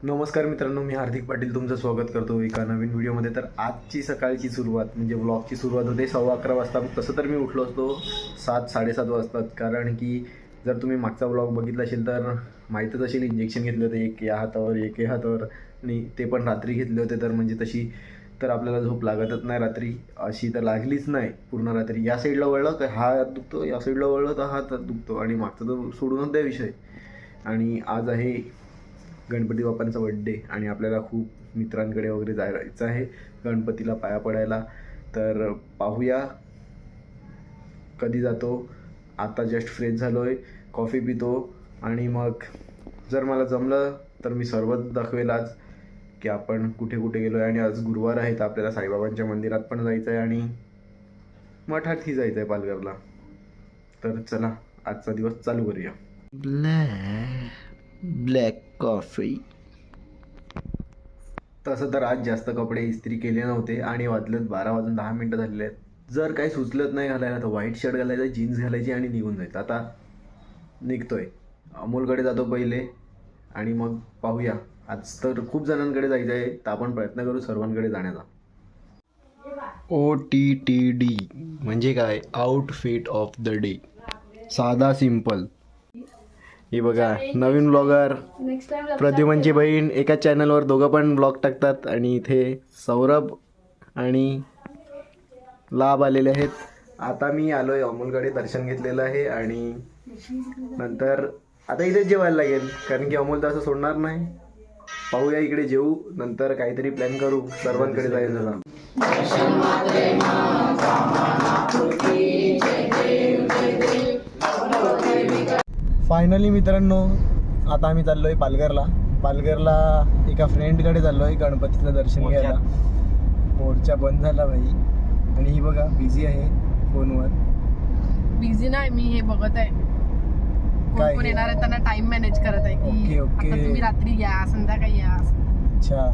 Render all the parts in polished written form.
नमस्कार मित्रांनो, मी हार्दिक पाटील तुमचं स्वागत करतो एका नवीन व्हिडिओमध्ये. तर आजची सकाळची सुरुवात म्हणजे व्लॉगची सुरुवात होते 11:15 वाजता. तसं तर मी उठलो असतो 7-7:30 वाजतात, कारण की जर तुम्ही मागचा व्लॉग बघितला असेल तर माहीतच असेल इंजेक्शन घेतले होते, एक या हातावर एक या हातावर, आणि ते पण रात्री घेतले होते. तर म्हणजे तशी तर आपल्याला झोप लागतच नाही रात्री, अशी तर लागलीच नाही पूर्ण रात्री. या साईडला वळलं तर हा हात दुखतो, या साईडला वळलं तर हात दुखतो, आणि मागचा तर सोडूनच द्या विषय. आणि आज आहे गणपती बाप्पांचा बड्डे आणि आपल्याला खूप मित्रांकडे वगैरे जायचं आहे गणपतीला पाया पडायला. तर पाहूया कधी जातो. आता जस्ट फ्रेश झालो आहे, कॉफी पितो, आणि मग जर मला जमलं तर मी सर्वच दाखवेल आज की आपण कुठे कुठे गेलो आहे. आणि आज गुरुवार आहे तर आपल्याला साईबाबांच्या मंदिरात पण जायचं आहे आणि मठातही जायचं आहे पालघरला. तर चला आजचा दिवस चालू करूया. Black coffee. तसं तर आज जास्त कपडे इस्त्री केले नव्हते आणि वाजलेत 12:10 झालेले आहेत. जर काही सुचलत नाही घालायला तर व्हाईट शर्ट घालायचा, जीन्स घालायची आणि निघून जायचं. आता निघतोय, अमोलकडे जातो पहिले आणि मग पाहूया. आज तर खूप जणांकडे जायचं आहे तर आपण प्रयत्न करू सर्वांकडे जाण्याचा. OTTD म्हणजे काय? Outfit of the day. साधा सिंपल. हे बघा, नवीन ब्लॉगर प्रद्युमनची बहीण एका चॅनलवर दोघं पण ब्लॉग टाकतात, आणि इथे सौरभ आणि लाभ आलेले आहेत. आता मी आलो आहे अमोलकडे, दर्शन घेतलेलं आहे आणि नंतर आता इथेच जेवायला लागेल, कारण की अमोल तर असं सोडणार नाही. पाहूया, इकडे जेवू, नंतर काहीतरी प्लॅन करू सर्वांकडे जायचं. फायनली मित्रांनो, आता आम्ही चाललो आहे पालघरला एका फ्रेंडकडे चाललो आहे गणपतीचं दर्शन घ्यायला. मोर्चा बंद झाला भाई, आणि ही बघा बिझी आहे फोनवर. बिझी नाही, मी हे बघत आहे काय कोण येणार आहे, त्यांना टाइम मॅनेज करत आहे की ओके. आता तुम्ही रात्री या, संध्याकाळी या. अच्छा,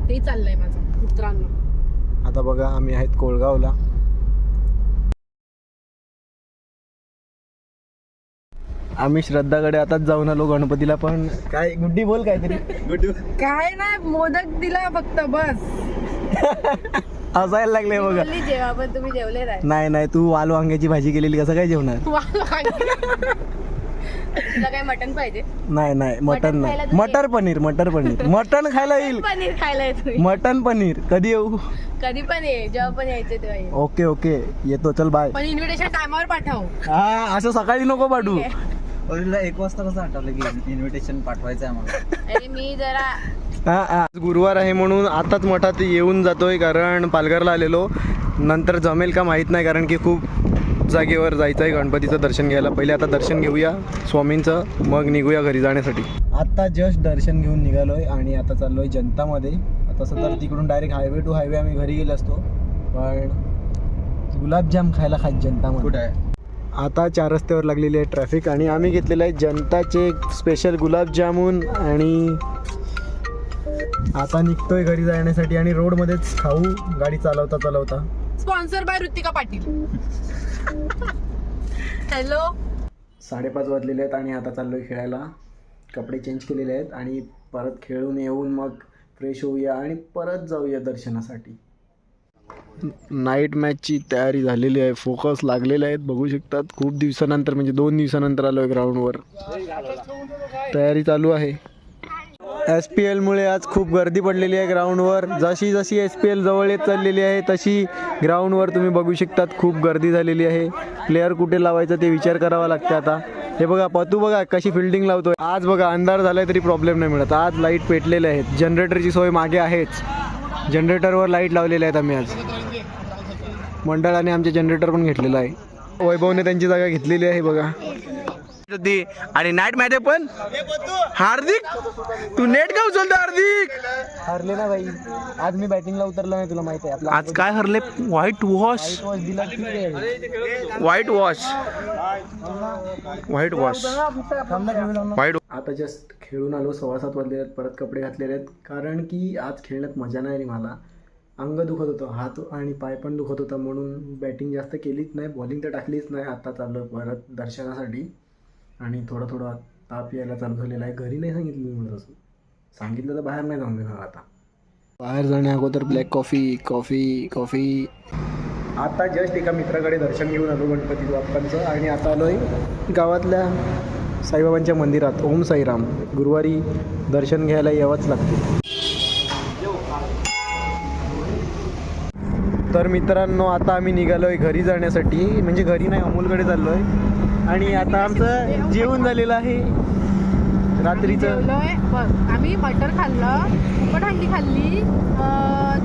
ते चाललंय माझं मित्रांनो. आता बघा आम्ही आहेत कोळगावला. आम्ही श्रद्धाकडे आताच जाऊन आलो गणपतीला. पण काय गुड्डी बोल काहीतरी. गुड्डी काय नाही, मोदक दिला फक्त बस. हसायला लागले बघा. जेव्हा पण तुम्ही जेवले नाही, तू वाल वांग्याची भाजी केलेली, कसं काय जेवणार? तुला काय मटन पाहिजे? नाही मटन नाही, मटर पनीर मटन खायला येईल. पनीर खायला येतो, मटन पनीर कधी येऊ? कधी पण ये, जेव्हा पण यायचं तेव्हा ये. ओके येतो, चल बाय. पण इन्व्हिटेशन टायमावर पाठव. हा, असं सकाळी नको पाठवू. 1 वाजता कसं आठवलं की इन्व्हिटेशन पाठवायचं आहे आम्हाला? अरे मी जरा आज गुरुवार आहे म्हणून आताच मठात येऊन जातोय, कारण पालघरला आलेलो. नंतर जमेल का माहीत नाही, कारण की खूप जागेवर जायचं आहे गणपतीचं दर्शन घ्यायला. पहिले आता दर्शन घेऊया स्वामींचं, मग निघूया घरी जाण्यासाठी. आता जस्ट दर्शन घेऊन निघालोय आणि आता चाललोय जनतामध्ये. तसं तर तिकडून डायरेक्ट हायवे टू हायवे आम्ही घरी गेलो असतो, पण गुलाबजाम खायला जनतामध्ये कुठं आहे? आता 4 रस्त्यावर लागलेली आहे ट्रॅफिक, आणि आम्ही घेतलेलं आहे जनताचे स्पेशल गुलाबजामुन. आणि आता निघतोय घरी जाण्यासाठी, आणि रोडमध्येच खाऊ गाडी चालवता. Sponsor by Ritika Patil. Hello. 5:30 वाजलेले आहेत आणि आता चाललोय खेळायला. कपडे चेंज केलेले आहेत आणि परत खेळून येऊन मग फ्रेश होऊया आणि परत जाऊया दर्शनासाठी. नाईट मॅचची तयारी झालेली आहे, फोकस लागलेले आहेत, बघू शकतात. खूप दिवसानंतर म्हणजे 2 दिवसानंतर आलो आहे ग्राउंडवर. तयारी चालू आहे. SPLमुळे आज खूप गर्दी पडलेली आहे ग्राउंडवर. जशी SPL जवळ येत चाललेली आहे तशी ग्राउंडवर तुम्ही बघू शकतात खूप गर्दी झालेली आहे. प्लेअर कुठे लावायचं ते विचार करावा लागते आता. हे बघा पतू बघा कशी फिल्डिंग लावतोय. आज बघा अंधार झालाय तरी प्रॉब्लेम नाही मिळत. आज लाईट पेटलेले आहेत, जनरेटरची सोय मागे आहेच. जनरेटरवर लाईट लावलेले आहेत आम्ही आज. मंडळाने आमचे जनरेटर पण घेतलेलं आहे. वैभवने त्यांची जागा घेतलेली आहे बघा. आणि नाईट मॅच पण हार्दिक, तू नेट का उचलतो? हार्दिक हरले ना भाई, आज मी बॅटिंगला उतरला नाही, तुला माहिती आहे. आज काय हरले? व्हाईट वॉश दिला. आता जस्ट खेळून आलो, 7:15 वाजले आहेत. परत कपडे घातलेले आहेत, कारण की आज खेळण्यात मजा नाही आली मला. अंग दुखत होतं, हात आणि पाय पण दुखत होता, म्हणून बॅटिंग जास्त केलीच नाही, बॉलिंग तर टाकलीच नाही. आता चाललो परत दर्शनासाठी, आणि थोडा ताप यायला चालू झालेला आहे. घरी नाही सांगितलं मी तसं, सांगितलं तर बाहेर नाही जाऊन देणार आता. बाहेर जाण्या अगोदर ब्लॅक कॉफी कॉफी कॉफी. आता जस्ट एका मित्राकडे दर्शन घेऊन आलो गणपती बाप्पांचं आणि आता आलो आहे गावातल्या साईबाबांच्या मंदिरात. ओम साईराम. गुरुवारी दर्शन घ्यायला यावंच लागते. तर मित्रांनो आता आम्ही निघालो आहे घरी जाण्यासाठी, म्हणजे घरी नाही अमोलकडे चाललो आहे. आणि आता आमचं जेवण झालेलं आहे रात्रीचं. जेवलोय बघ, आम्ही मटर खाल्लं, उपट हंडी खाल्ली,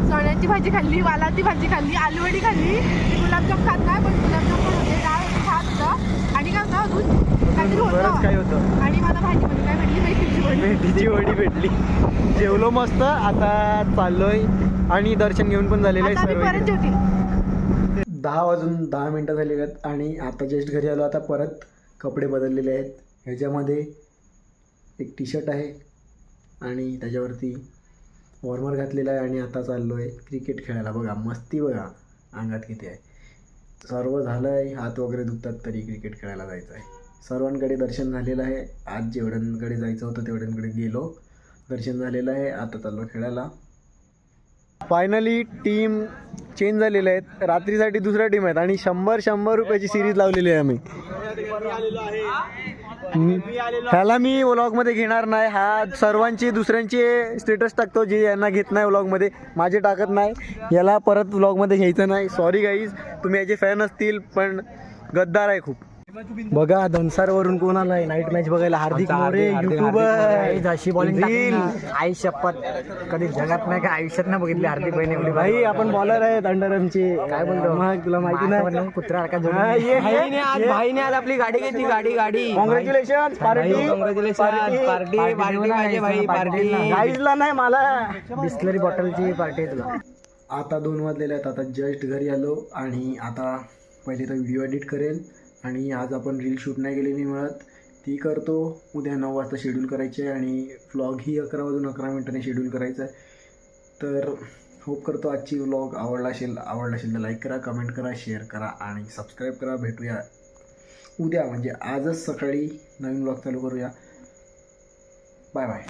चण्याची भाजी खाल्ली, वालाची भाजी खाल्ली, आलूवडी खाल्ली. मी गुलाबजाम खात नाही पण गुलाबजाम पण होते, डाळ होती, भात होतं आणि काय होतं अजून काहीतरी बरंच काय होतं. होतं. आणि मला भाजीमध्ये काय भेटली, मेथीची वडी भेटली. जेवलो मस्त. आता चाललोय आणि दर्शन घेऊन पण झालेलं आहे सर्व. 10 वाजून 10 मिनटं झालेले आहेत आणि आता जस्ट घरी आलो. आता परत कपडे बदललेले आहेत. ह्याच्यामध्ये एक टी शर्ट आहे आणि त्याच्यावरती वॉर्मर घातलेला आहे आणि आता चाललो आहे क्रिकेट खेळायला. बघा मस्ती, बघा अंगात किती आहे. सर्व झालं आहे, हात वगैरे दुखतात तरी क्रिकेट खेळायला जायचं आहे. सर्वांकडे दर्शन झालेलं आहे. आज जेवढ्यांकडे जायचं होतं तेवढ्यांकडे गेलो, दर्शन झालेलं आहे. आता चाललो खेळायला. फायनली टीम चेंज झालेल्या आहेत. रात्रीसाठी दुसऱ्या टीम आहेत आणि 100 रुपयाची सिरीज लावलेली आहे आम्ही. ह्याला मी व्लॉगमध्ये घेणार नाही. हा सर्वांची दुसऱ्यांचे स्टेटस टाकतो जे यांना घेत नाही व्लॉगमध्ये, माझे टाकत नाही. याला परत व्लॉगमध्ये घ्यायचं नाही. सॉरी गाईज, तुम्ही याचे फॅन असतील पण गद्दार आहे खूप. बघा धनसारवरून कोण आलाय नाईट मॅच बघायला. हार्दिक मोरे युट्यूबर. अशी बॉलिंग आई शपथ कधी जगात नाही का आयुष्यात नाही बघितली हार्दिक भाई एवढी. भाई आपण बॉलर आहेत अंडरमचे. काय बोलतो मग तुला माहिती नाही कुत्रा भाईने आज आपली गाडी घेतली. गाडी कॉंग्रॅच्युलेशन पार्टी. गाईजला नाही मला. बिस्लरी बॉटलची पार्टी आहे तुला. आता 2 वाजलेले आहेत. आता जस्ट घरी आलो आणि आता पहिले तर व्हिडिओ एडिट करेल आणि आज आपण रील शूट नाही केलेली मिळत, ती करतो. उद्या 9 वाजता शेड्यूल करायचे आहे आणि व्लॉग ही 11 वाजून 11 मिनिटांनी शेड्यूल करायचं आहे. तर होप करतो आजची व्लॉग आवडला असेल तर लाईक करा, कमेंट करा, शेअर करा आणि सबस्क्राईब करा. भेटूया उद्या, म्हणजे आजच सकाळी नवीन व्लॉग चालू करूया. Bye bye.